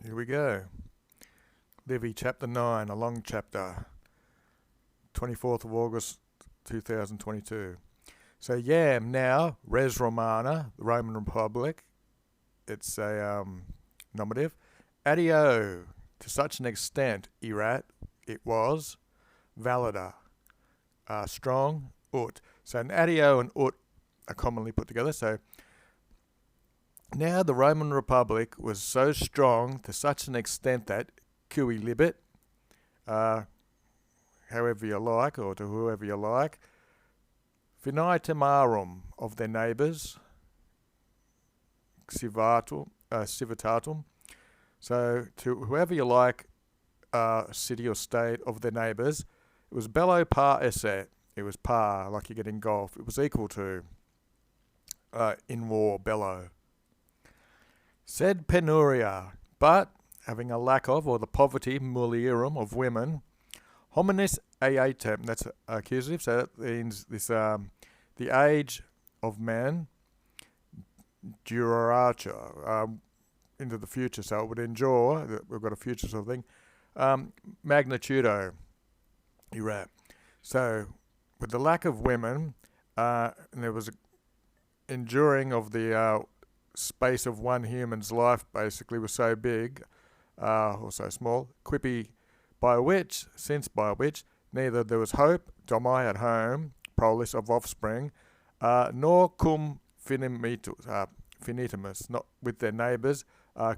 Here we go. Livy chapter 9, a long chapter. 24th of August 2022. So Yam now, Res Romana, the Roman Republic. It's a nominative. Adio, to such an extent, erat, it was. Valida, strong, ut. So an adio and ut are commonly put together. So now the Roman Republic was so strong to such an extent that cui libet, however you like, or to whoever you like, finitemarum, of their neighbours, civitatum, so to whoever you like, city or state of their neighbours, it was bello par esse, it was par, like you get in golf, it was equal to, in war, bello. Sed penuria, but having a lack of, or the poverty, mulierum, of women, hominis aetem, that's accusative, so that means this, the age of men, duratur, into the future, so it would endure, we've got a future sort of thing, magnitudo, erat. So, with the lack of women, and there was enduring of the space of one human's life basically was so big, or so small, quippy, by which neither there was hope, domai at home, prolis of offspring, nor cum finitimus, not with their neighbours,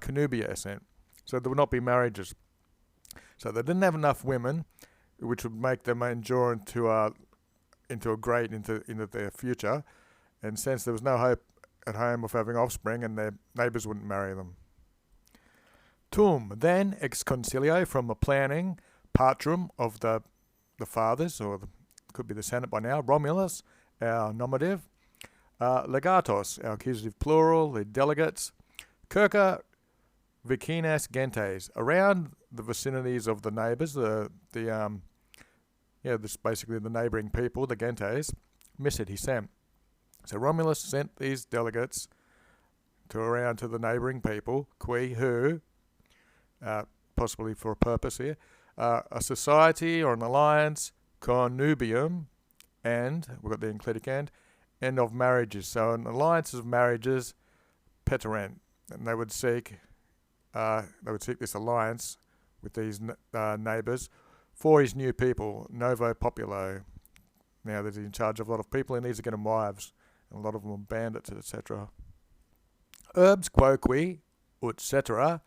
connubia essent. So there would not be marriages. So they didn't have enough women, which would make them endure into their future, and since there was no hope at home of having offspring, and their neighbours wouldn't marry them. Tum, then ex concilio, from the planning, patrum of the fathers, or could be the Senate by now, Romulus, our nominative, legatos, our accusative plural, the delegates, circa vicinas gentes, around the vicinities of the neighbours, this basically the neighbouring people, the gentes, missid, he sent. So Romulus sent these delegates around to the neighbouring people, who, possibly for a purpose here, a society or an alliance, connubium, and, we've got the enclitic and of marriages. So an alliance of marriages, Tarrant, and they would seek this alliance with these neighbours for his new people, novo populo. Now that he's in charge of a lot of people, he needs to get them wives, and a lot of them are bandits, etc. Urbs quoque, etc.,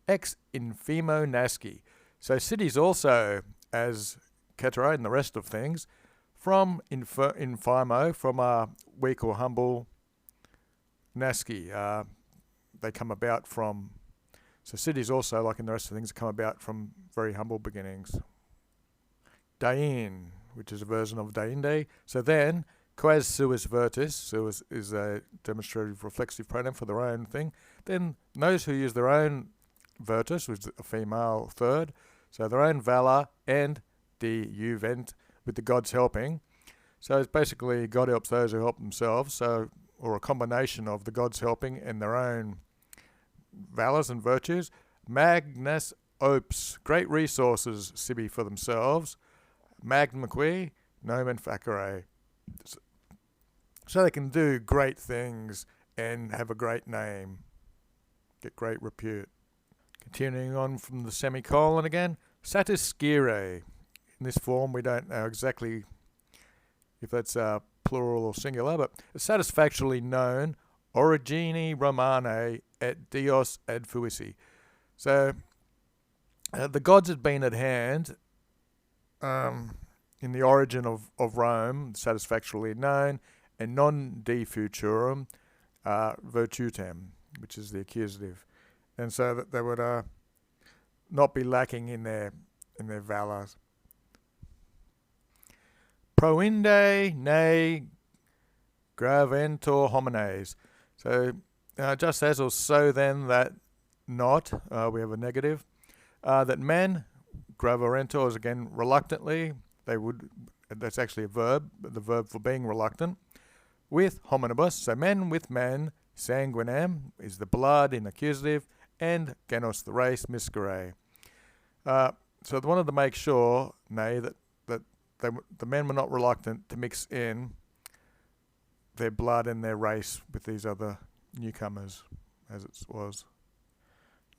ex infimo nasci. So cities also, as cetera and the rest of things, from infimo, from a weak or humble nasci, they come about from. So cities also, like in the rest of things, come about from very humble beginnings. Dein, which is a version of deinde. So then, quas suis virtus, suis is a demonstrative reflexive pronoun for their own thing. Then those who use their own virtus, which is a female third, so their own valor and the juvent, with the gods helping. So it's basically God helps those who help themselves, so, or a combination of the gods helping and their own valors and virtues. Magnus opes, great resources, sibi, for themselves. Magnaque, nomen facere. So they can do great things and have a great name, get great repute. Continuing on from the semicolon again, satiscire. In this form, we don't know exactly if that's plural or singular, but satisfactorily known, origini Romanae et Dios ad fuisi. So the gods had been at hand in the origin of Rome, satisfactorily known, and non de futurum virtutem, which is the accusative, and so that they would not be lacking in their valours. Proinde ne graventor homines. So just as, or so then, that not, we have a negative, that men, graverentor is again reluctantly, they would, that's actually a verb, the verb for being reluctant, with hominibus, so men with men, sanguinem is the blood in accusative, and genos, the race, miscere. So they wanted to make sure, that the men were not reluctant to mix in their blood and their race with these other newcomers, as it was.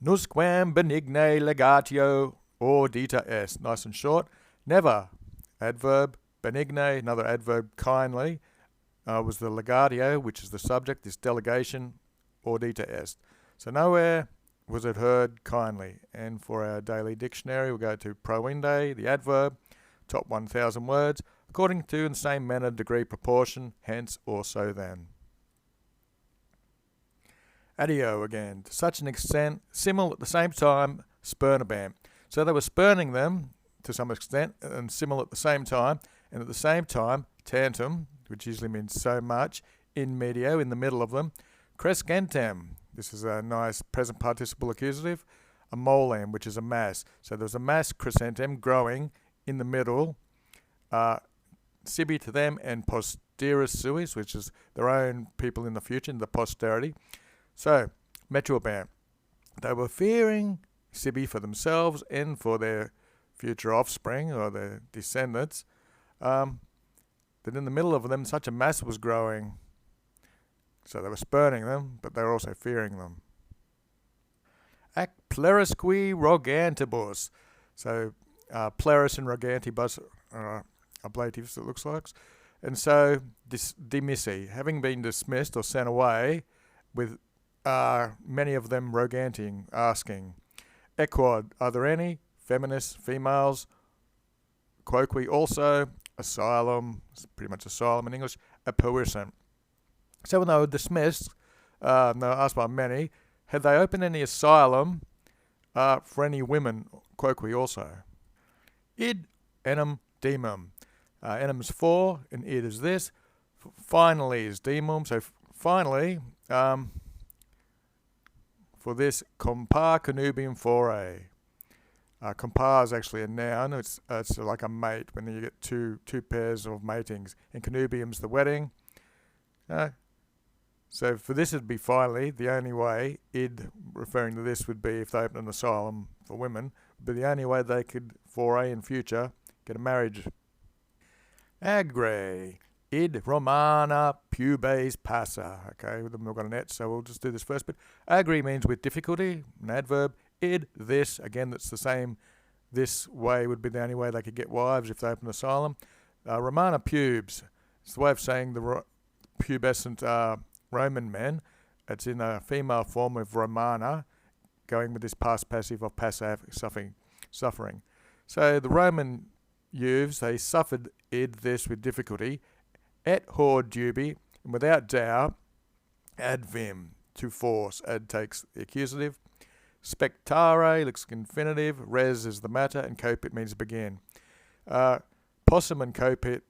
Nusquam benigne legatio audita est. Nice and short. Never. Adverb. Benigne, another adverb, kindly, was the legatio, which is the subject, this delegation, audita est. So nowhere was it heard kindly. And for our daily dictionary, we'll go to proinde, the adverb, top 1,000 words, according to, in the same manner, degree, proportion, hence, or so then. Adio again, to such an extent, simul at the same time, spurnabam. So they were spurning them to some extent, and simul at the same time, and at the same time, tantum, which usually means so much, in medio, in the middle of them, crescentem. This is a nice present participle accusative, a molem, which is a mass. So there's a mass crescentem growing in the middle, sibi to them, and posteris suis, which is their own people in the future, in the posterity. So, metuabam. They were fearing sibi for themselves and for their future offspring or their descendants, that in the middle of them such a mass was growing. So they were spurning them, but they were also fearing them. Ac plerisque rogantibus. So pleris and rogantibus are ablatives, it looks like. And so demissi, having been dismissed or sent away, with many of them roganting, asking, equod, are there any? Feminists, females, quoque also, asylum, pretty much asylum in English, aporisant. So when they were dismissed, they were asked by many, had they opened any asylum for any women, quoque also. Id enim demum. Enim's for, and id is this. Finally is demum, so finally, for this, compar connubium fore. Compar is actually a noun. It's like a mate when you get two pairs of matings. And connubium's the wedding. So for this it'd be finally, the only way, id referring to this would be if they opened an asylum for women, but the only way they could foray in future, get a marriage. Agre, id romana pubes passa. Okay, we've got an et, so we'll just do this first bit. Agre means with difficulty, an adverb. Id, this, again that's the same, this way would be the only way they could get wives if they opened asylum. Romana pubes, it's the way of saying the pubescent Roman men. It's in a female form of Romana, going with this past passive of passa, suffering. So the Roman youths, they suffered id, this, with difficulty, et hor dubi, and without doubt, ad vim, to force. Ad takes the accusative. Spectare looks like infinitive, res is the matter, and copit means begin. Possum and copit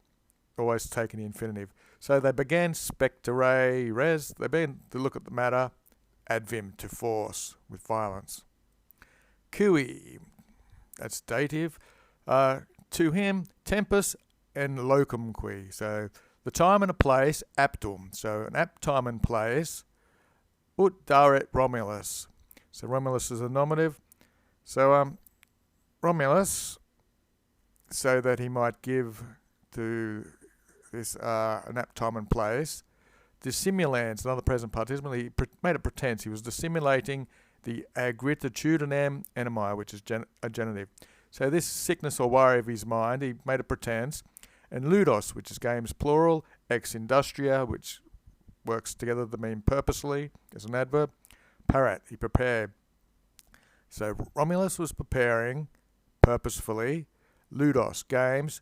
always taking the infinitive. So they began spectare, res, they began to look at the matter, ad vim, to force, with violence. Cui, that's dative. To him, tempus and locum qui. So the time and a place, aptum. So an apt time and place, ut daret Romulus. So Romulus is a nominative. So Romulus, so that he might give to this an apt time and place, dissimulans, another present participle, he made a pretense. He was dissimulating the agritudinem animi, which is a genitive. So this sickness or worry of his mind, he made a pretense. And ludos, which is games plural, ex industria, which works together to mean purposely, as an adverb. Parat, he prepared. So Romulus was preparing purposefully. Ludos, games.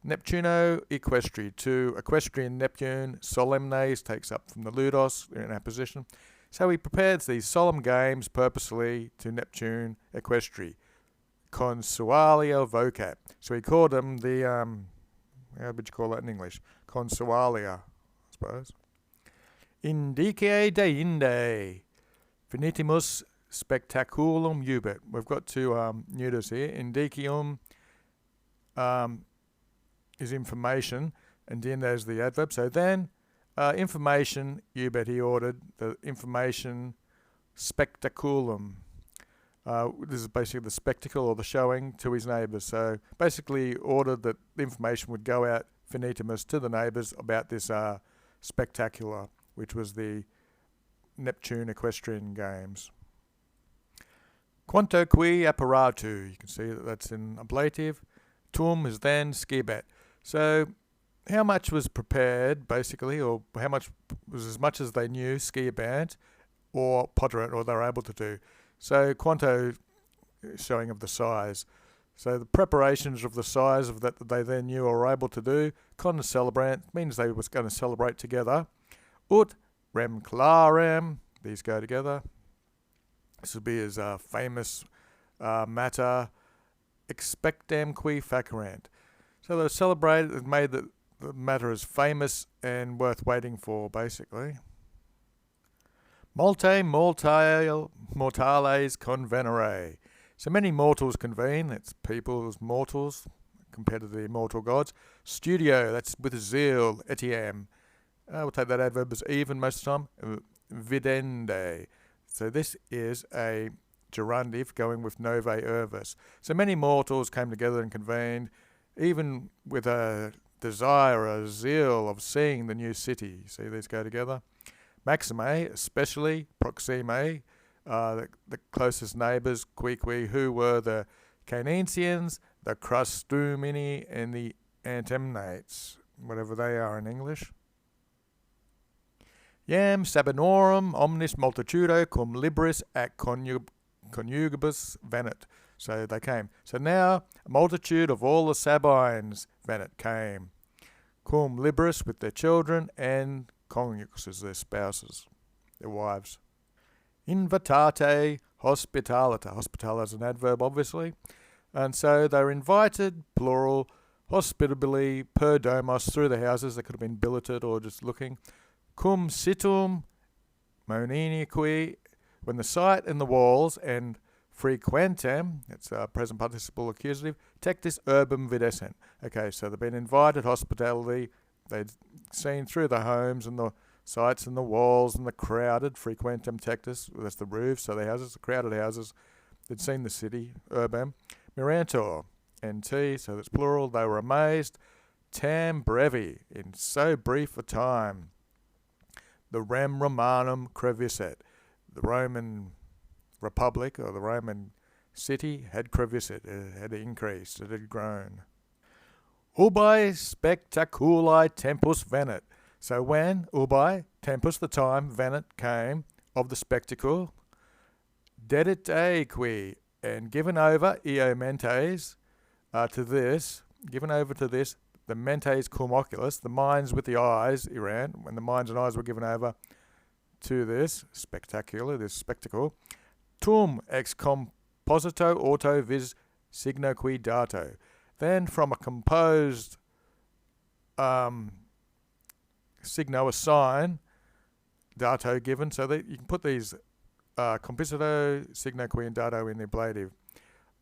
Neptuno equestri, to equestrian Neptune. Solemnes takes up from the ludos, they're in our position. So he prepares these solemn games purposely to Neptune equestri. Consualia vocat. So he called them the, how would you call that in English? Consualia, I suppose. Indice deinde. Finitimus spectaculum jubet. We've got two neuters here. Indicium is information, and then there's the adverb. So then, information, jubet, he ordered the information spectaculum. This is basically the spectacle or the showing to his neighbours. So basically ordered that the information would go out finitimus to the neighbours about this spectacular, which was the Neptune Equestrian Games. Quanto qui apparatu, you can see that that's in ablative. Tum is then scibet. So how much was prepared, basically, or how much was as much as they knew, scibant, or poterant, or they were able to do. So quanto, showing of the size. So the preparations of the size of that they then knew or were able to do. Con celebrant means they was going to celebrate together. Ut rem clarem, these go together. This would be his famous matter, expectam qui facerant. So they celebrated and made the matter as famous and worth waiting for, basically. Multe mortales convenere. So many mortals convene, that's people as mortals compared to the immortal gods. Studio, that's with zeal, etiam. We'll take that adverb as even most of the time. Vidende. So this is a gerundive going with nove urbis. So many mortals came together and convened, even with a desire, a zeal of seeing the new city. See these go together. Maxime, especially, proxime, the closest neighbours, qui, who were the Canensians, the Crustumini, and the Antemnates, whatever they are in English. Iam sabinorum omnis multitudo cum libris ac conjugibus venit. So they came. So now a multitude of all the Sabines venit came. Cum libris with their children and conjuges, their spouses, their wives. Invitate hospitalita. Hospital is an adverb, obviously. And so they were invited, plural, hospitably, per domos, through the houses. They could have been billeted or just looking. Cum situm moniniqui, when the site and the walls, and frequentem, it's a present participle accusative, tectis urbem videscent. Okay, so they've been invited, hospitality, they'd seen through the homes and the sites and the walls and the crowded, frequentem tectis, that's the roofs, so the houses, the crowded houses, they'd seen the city, urbem, mirantor, nt, so that's plural, they were amazed, tam brevi, in so brief a time. The rem Romanum crevisset, the Roman Republic or the Roman city had crevisset, it had increased, it had grown. Ubi spectaculi tempus venit. So when ubi tempus, the time, venit came of the spectacle, dedit aequi, and given over eo mentes to this, given over to this, the mentes cum oculis, the minds with the eyes, Iran, when the minds and eyes were given over to this spectacular, this spectacle, tum ex composito auto vis signo qui dato. Then from a composed signo, a sign, dato given, so that you can put these composito, signo qui and dato in the ablative.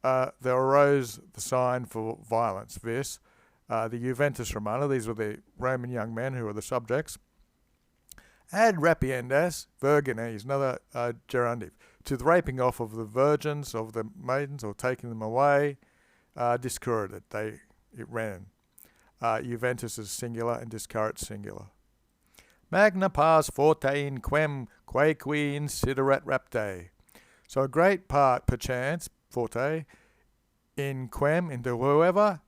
There arose the sign for violence, vis, the Juventus Romana, these were the Roman young men who were the subjects. Ad rapiendas virgines, another gerundive, to the raping off of the virgins, of the maidens, or taking them away, discurrited, it ran. Juventus is singular and discurrit singular. Magna pars forte in quem quaequi insiderat rapte. So a great part, perchance, forte, in quem, into whoever,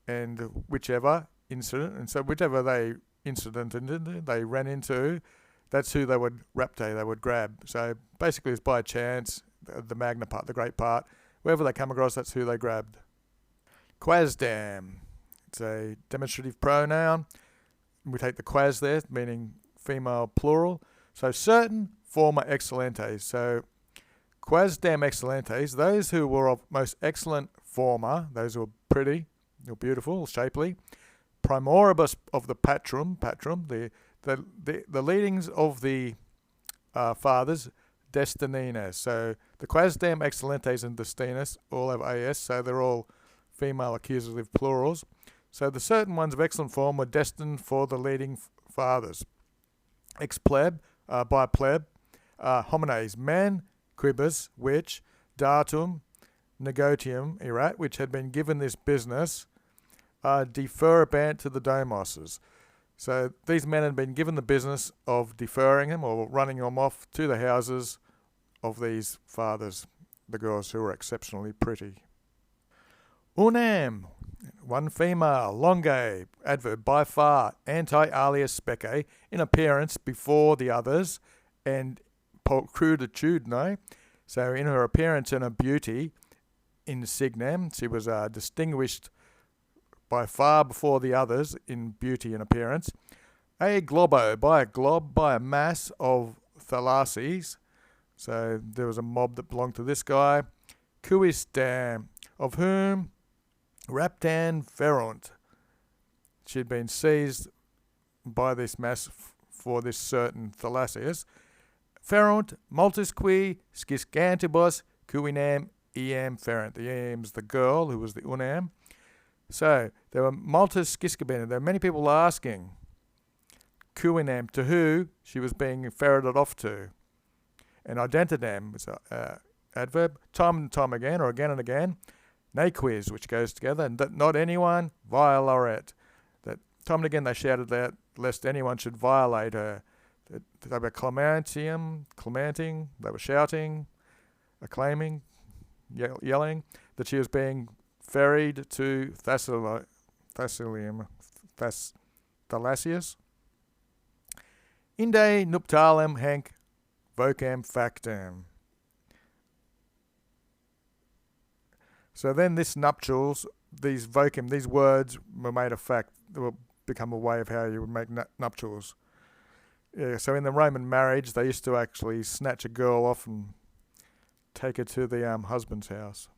and whichever incident, and so whichever they ran into, that's who they would rapte, they would grab. So basically it's by chance, the magna part, the great part, whoever they come across, that's who they grabbed. Quasdam, it's a demonstrative pronoun. We take the quas there, meaning female plural. So certain former excellentes. So quasdam excellentes, those who were of most excellent former, those who were pretty, or beautiful, shapely. Primoribus of the patrum, the leadings of the fathers, destinines. So the quasdam excellentes and destinus all have as, so they're all female accusative plurals. So the certain ones of excellent form were destined for the leading fathers. Ex pleb, by pleb, homines, men, quibus, which, datum negotium erat, which had been given this business, deferabant to the domoses. So these men had been given the business of deferring them or running them off to the houses of these fathers, the girls who were exceptionally pretty. Unam, one female, longe, adverb, by far, anti-alias spece, in appearance before the others, and pulchruditudine, so in her appearance and her beauty, in signam, she was distinguished by far before the others in beauty and appearance. A globo, by a glob, by a mass of thalasses, so there was a mob that belonged to this guy. Cuistam, of whom raptan ferunt. She'd been seized by this mass for this certain thalasses. Ferunt multis qui sciscantibus cuinam eam ferunt. The eam's the girl who was the unam. So there were multis sciscabena. There were many people asking cuinam, to who she was being ferreted off to. And identitam is an adverb, time and time again, or again and again. Naquiz, which goes together, and that not anyone violaret. That time and again they shouted that lest anyone should violate her. That they were clementing, they were shouting, acclaiming, yelling that she was being ferried to Thalassius. Inde nuptalem hanc vocam factam. So then this nuptials, these vocam, these words were made a fact. They will become a way of how you would make nuptials. Yeah, so in the Roman marriage, they used to actually snatch a girl off and take her to the husband's house.